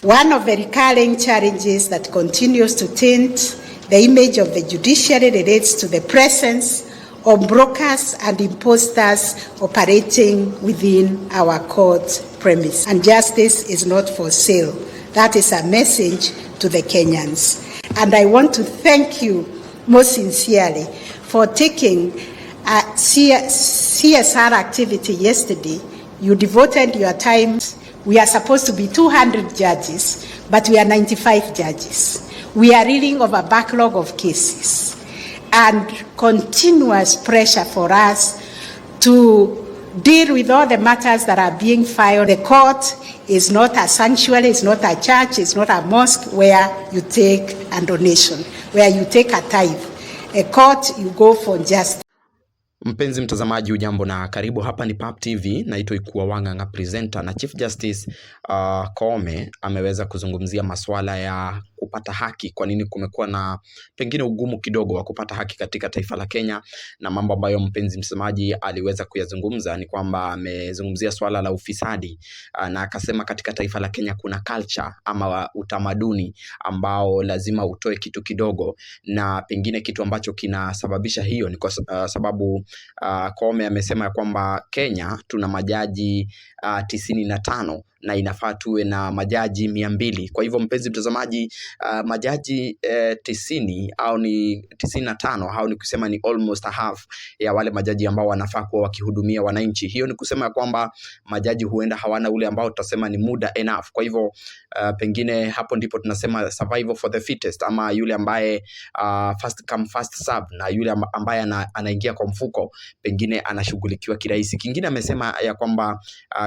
One of the recurring challenges that continues to taint the image of the judiciary relates to the presence of brokers and imposters operating within our court premise. And justice is not for sale. That is a message to the Kenyans. And I want to thank you most sincerely for taking a CSR activity yesterday. You devoted your time. We are supposed to be 200 judges, but we are 95 judges. We are reeling of a backlog of cases and continuous pressure for us to deal with all the matters that are being filed. The court is not a sanctuary, it's not a church, it's not a mosque where you take a donation, where you take a tithe. A court, you go for justice. Mpenzi mtazamaji, ujambo na karibu. Hapa ni PAP TV, naitwa Ikuwa Wanganga presenter, na Chief Justice Koome ameweza kuzungumzia masuala ya kupata haki. Kwa nini kumekuwa na pengine ugumu kidogo wa kupata haki katika taifa la Kenya, na mambo ambayo mpenzi mtazamaji aliweza kuyazungumza ni kwamba amezungumzia swala la ufisadi, na akasema katika taifa la Kenya kuna culture ama utamaduni ambao lazima utoe kitu kidogo, na pengine kitu ambacho kinasababisha hiyo ni kwa sababu Koome amesema kwamba Kenya tuna majaji 95 na inafaa tuwe na majaji 200. Kwa hivyo mpenzi mtazamaji, majaji 90 au ni 95 au ni kusema ni almost a half ya wale majaji ambao wanafaa kuwa wakihudumia wananchi. Hiyo ni kusema kwamba majaji huenda hawana ule ambao tutasema ni muda enough. Kwa hivyo pengine hapo ndipo tunasema survival for the fittest, ama yule ambaye first come first serve, na yule ambaye anaingia kwa mfuko pengine anashughulikiwa kirahisi. Kingine amesema ya kwamba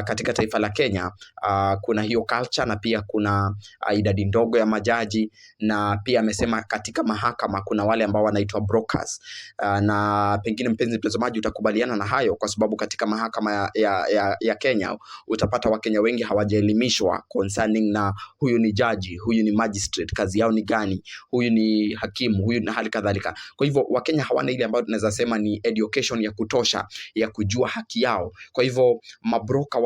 katika taifa la Kenya kuna hiyo culture, na pia kuna idadi ndogo ya majaji, na pia amesema katika mahakama kuna wale ambao wanaitwa brokers, na pengine mpenzi mtazamaji utakubaliana na hayo, kwa sababu katika mahakama ya Kenya utapata Wakenya wengi hawajaelimishwa concerning na huyu ni jaji, huyu ni magistrate, kazi yao ni gani, huyu ni hakimu, huyu na hali kadhalika. Kwa hivyo Wakenya hawana ile ambayo tunaweza sema ni education ya kutosha ya kujua haki yao. Kwa hivyo mabroka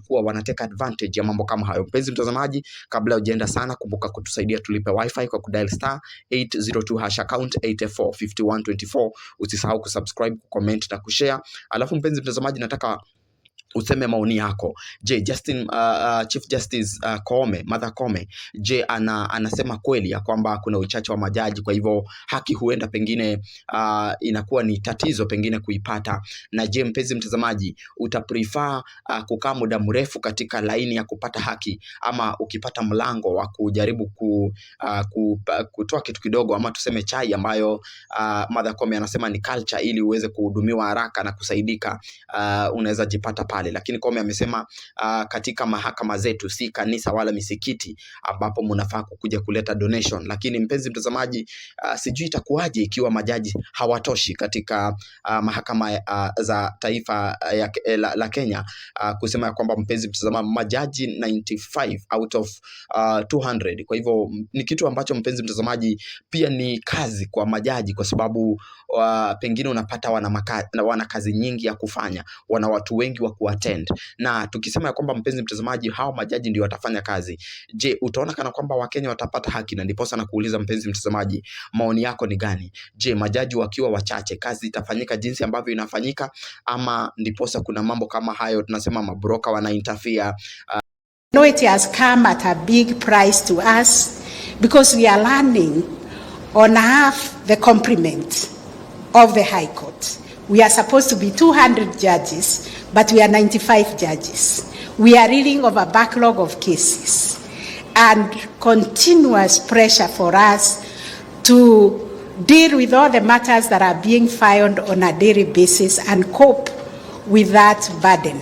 wanateka advantage ya mambo kama hayo. Mpenzi mtazamaji, kabla hujaenda sana, kumbuka kutusaidia tulipe wifi kwa kudial *802# account 845124. Usisahau kusubscribe, kucomment na kushare. Alafu mpenzi mtazamaji, nataka useme maoni yako. Je, Chief Justice Koome, Martha Koome, je anasema kweli ya kwamba kuna uchache wa majaji, kwa hivyo haki huenda pengine inakuwa ni tatizo pengine kuipata? Na je mpenzi mtazamaji, utaprefer kukaa muda mrefu katika laini ya kupata haki, ama ukipata mlango wa kujaribu kutoa kitu kidogo, ama tuseme chai ambayo Martha Koome anasema ni culture, ili uweze kuhudumiwa haraka na kusaidika, unaweza jipata pale? Lakini Koome amesema katika mahakama zetu si kanisa wala misikiti ambapo mnafaa kukuja kuleta donation. Lakini mpenzi mtazamaji, sijui itakuwaje ikiwa majaji hawatoshi katika mahakama za taifa la Kenya, kusema ya kwamba mpenzi mtazamaji, majaji 95 out of 200. Kwa hivyo ni kitu ambacho mpenzi mtazamaji pia ni kazi kwa majaji, kwa sababu pengine unapata wana kazi nyingi ya kufanya, wana watu wengi wa kuattend. Na tukisema ya kwamba mpenzi mtazamaji, hao majaji ndio watafanya kazi, je utaona kana kwamba Wakenya watapata haki? Na ndiposa na kuuliza mpenzi mtazamaji, maoni yako ni gani? Je, majaji wakiwa wachache kazi itafanyika jinsi ambavyo inafanyika, ama ndiposa kuna mambo kama hayo tunasema mabroka wana interfere? No, it has come at a big price to us, because we are learning on half the complement of the High Court. We are supposed to be 200 judges, but we are 95 judges. We are reeling of a backlog of cases and continuous pressure for us to deal with all the matters that are being filed on a daily basis and cope with that burden.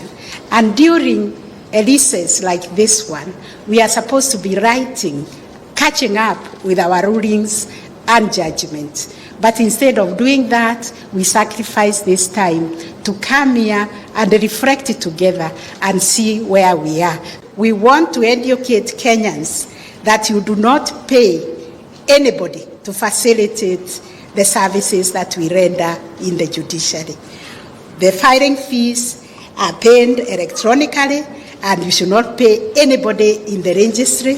And during releases like this one, we are supposed to be writing, catching up with our rulings and judgments. But instead of doing that, we sacrifice this time to come here and reflect it together and see where we are. We want to educate Kenyans that you do not pay anybody to facilitate the services that we render in the judiciary. The filing fees are paid electronically, and you should not pay anybody in the registry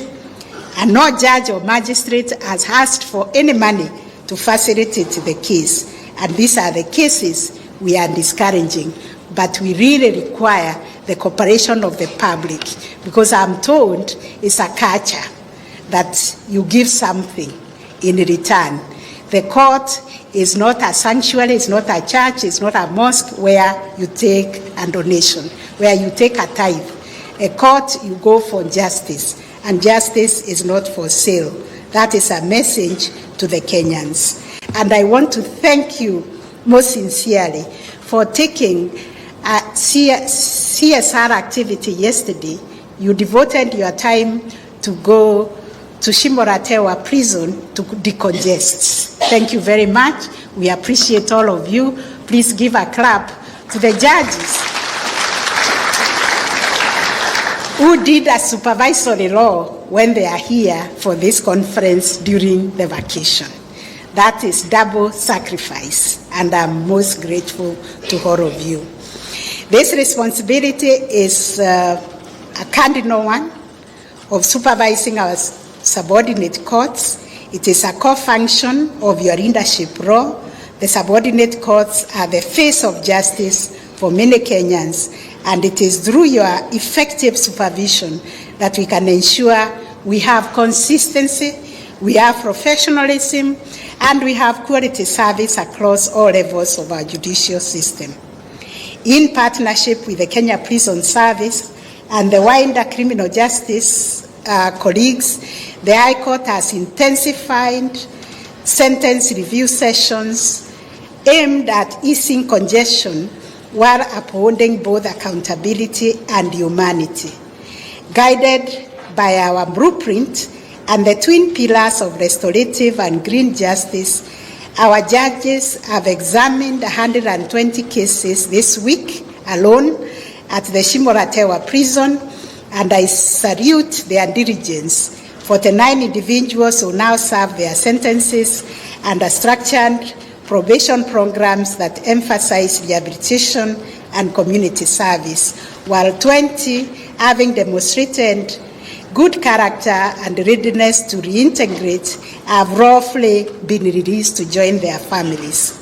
and no judge or magistrate has asked for any money to facilitate the case. And these are the cases we are discouraging. But we really require the cooperation of the public, because I'm told it's a culture that you give something in return. The court is not a sanctuary, it's not a church, it's not a mosque where you take a donation, where you take a tithe. A court, you go for justice, and justice is not for sale. That is a message to the Kenyans. And I want to thank you most sincerely for taking a CSR activity yesterday. You devoted your time to go to Shimoratewa prison to decongest. Thank you very much. We appreciate all of you. Please give a clap to the judges who did a supervisory law when they are here for this conference during the vacation. That is double sacrifice, and I'm most grateful to all of you. This responsibility is a cardinal one of supervising our subordinate courts. It is a core function of your leadership role. The subordinate courts are the face of justice for many Kenyans, and it is through your effective supervision that we can ensure we have consistency, we have professionalism, and we have quality service across all levels of our judicial system. In partnership with the Kenya Prison Service and the wider criminal justice colleagues, the High Court has intensified sentence review sessions aimed at easing congestion while upholding both accountability and humanity. Guided by our blueprint and the twin pillars of restorative and green justice, our judges have examined 120 cases this week alone at the Shimoratewa prison, and I salute their diligence. 49 individuals who now serve their sentences under structured probation programs that emphasize rehabilitation and community service, while 20 having demonstrated good character and readiness to reintegrate have roughly been released to join their families.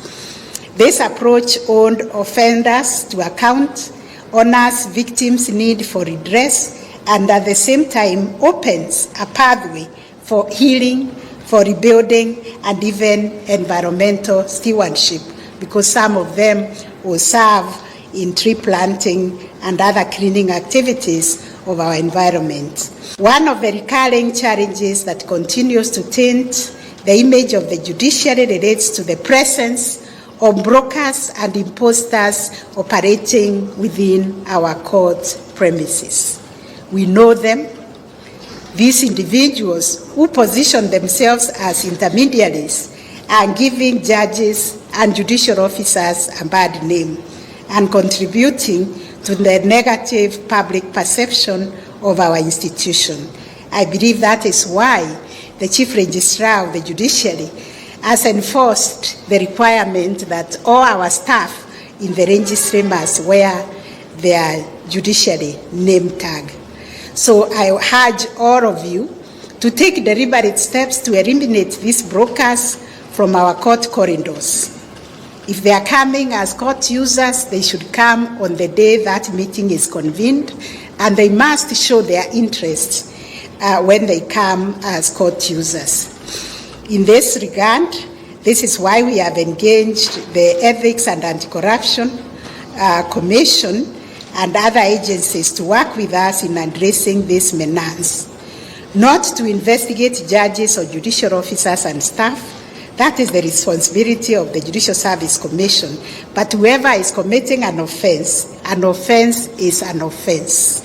This approach holds offenders to account, honors victims' need for redress, and at the same time opens a pathway for healing, for rebuilding, and even environmental stewardship, because some of them will serve in tree planting and other cleaning activities of our environment. One of the recurring challenges that continues to taint the image of the judiciary relates to the presence of brokers and imposters operating within our court premises. We know them. These individuals who position themselves as intermediaries are giving judges and judicial officers a bad name and contributing to the negative public perception of our institution. I believe that is why the Chief Registrar of the Judiciary has enforced the requirement that all our staff in the registry must wear their judiciary name tag. So I urge all of you to take deliberate steps to eliminate these brokers from our court corridors. If they are coming as court users, they should come on the day that meeting is convened, and they must show their interest when they come as court users. In this regard, this is why we have engaged the Ethics and Anti-Corruption Commission and other agencies to work with us in addressing this menace. Not to investigate judges or judicial officers and staff, that is the responsibility of the Judicial Service Commission, but whoever is committing an offense is an offense.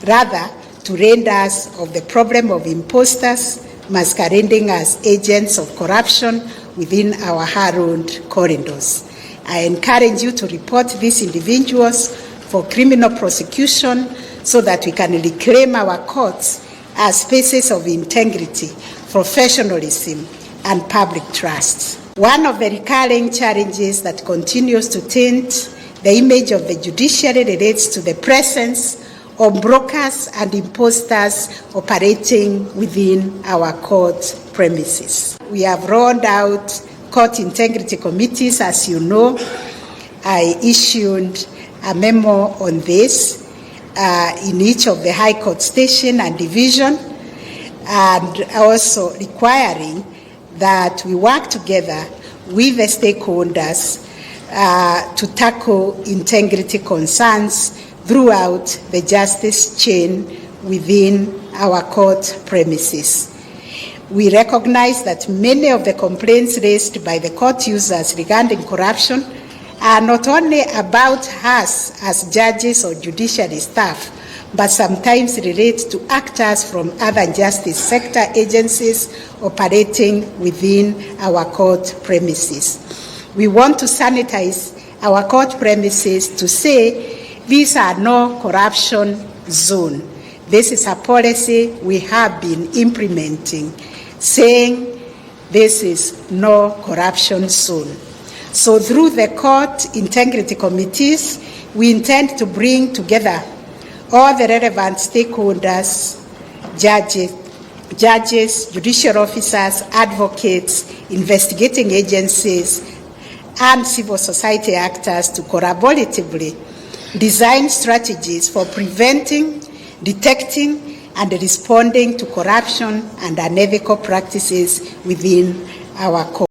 Rather, to rid us of the problem of imposters masquerading as agents of corruption within our hallowed corridors. I encourage you to report these individuals for criminal prosecution so that we can reclaim our courts as spaces of integrity, professionalism, and public trust. One of the recurring challenges that continues to taint the image of the judiciary relates to the presence on brokers and imposters operating within our court premises. We have rolled out court integrity committees, as you know. I issued a memo on this in each of the High Court station and division, and also requiring that we work together with the stakeholders to tackle integrity concerns throughout the justice chain within our court premises. We recognize that many of the complaints raised by the court users regarding corruption are not only about us as judges or judiciary staff, but sometimes relate to actors from other justice sector agencies operating within our court premises. We want to sanitize our court premises to say these are no corruption zone. This is a policy we have been implementing, saying this is no corruption zone. So through the court integrity committees, we intend to bring together all the relevant stakeholders, judges, judicial officers, advocates, investigating agencies, and civil society actors to collaboratively design strategies for preventing, detecting, and responding to corruption and unethical practices within our court.